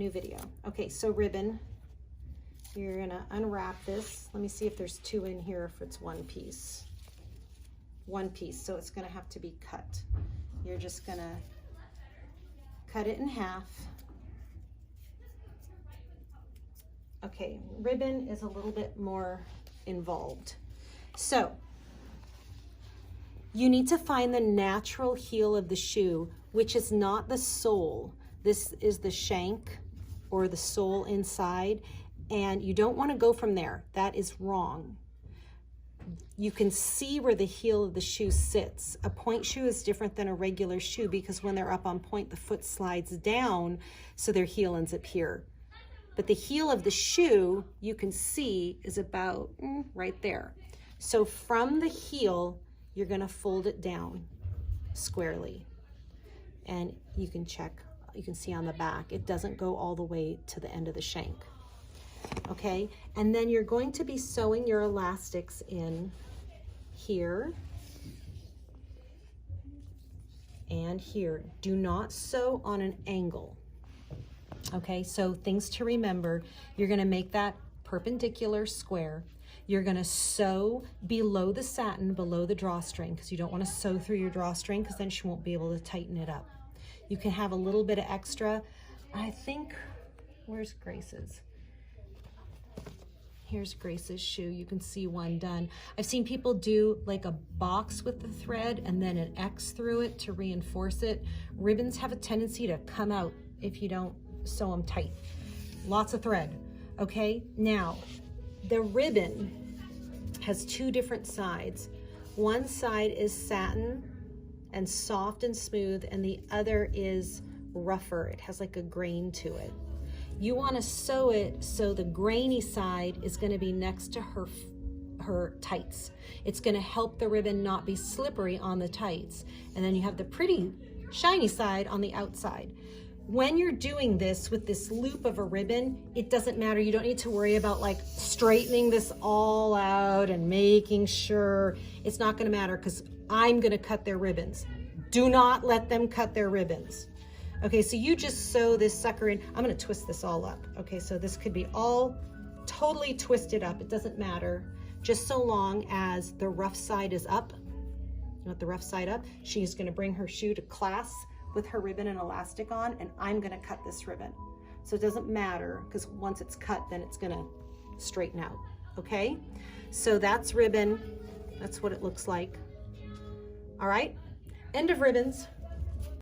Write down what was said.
New video. Okay, so ribbon, you're gonna unwrap this. Let me see if there's two in here, if it's one piece. One piece, so it's gonna have to be cut. You're just gonna cut it in half. Okay, ribbon is a little bit more involved. So you need to find the natural heel of the shoe, which is not the sole. This is the shank or the sole inside, and you don't want to go from there. That is wrong. You can see where the heel of the shoe sits. A pointe shoe is different than a regular shoe because when they're up on pointe, the foot slides down, so their heel ends up here. But the heel of the shoe, you can see, is about right there. So from the heel, you're gonna fold it down squarely. And you can check, you can see on the back, it doesn't go all the way to the end of the shank. Okay, and then you're going to be sewing your elastics in here and here. Do not sew on an angle. Okay, so things to remember, you're gonna make that perpendicular square. You're gonna sew below the satin, below the drawstring, because you don't wanna sew through your drawstring because then she won't be able to tighten it up. You can have a little bit of extra. I think, where's Grace's? Here's Grace's shoe. You can see one done. I've seen people do like a box with the thread and then an X through it to reinforce it. Ribbons have a tendency to come out if you don't sew them tight. Lots of thread, okay? Now, the ribbon has two different sides. One side is satin and soft and smooth, and the other is rougher. It has like a grain to it. You want to sew it so the grainy side is going to be next to her tights. It's going to help the ribbon not be slippery on the tights. And then you have the pretty shiny side on the outside. When you're doing this with this loop of a ribbon, it doesn't matter. You don't need to worry about like straightening this all out and making sure. It's not going to matter because I'm going to cut their ribbons. Do not let them cut their ribbons. Okay, so you just sew this sucker in. I'm gonna twist this all up. Okay, so this could be all totally twisted up. It doesn't matter, just so long as the rough side is up. You want the rough side up? She's gonna bring her shoe to class with her ribbon and elastic on, and I'm gonna cut this ribbon. So it doesn't matter, because once it's cut, then it's gonna straighten out, okay? So that's ribbon, that's what it looks like. All right, end of ribbons.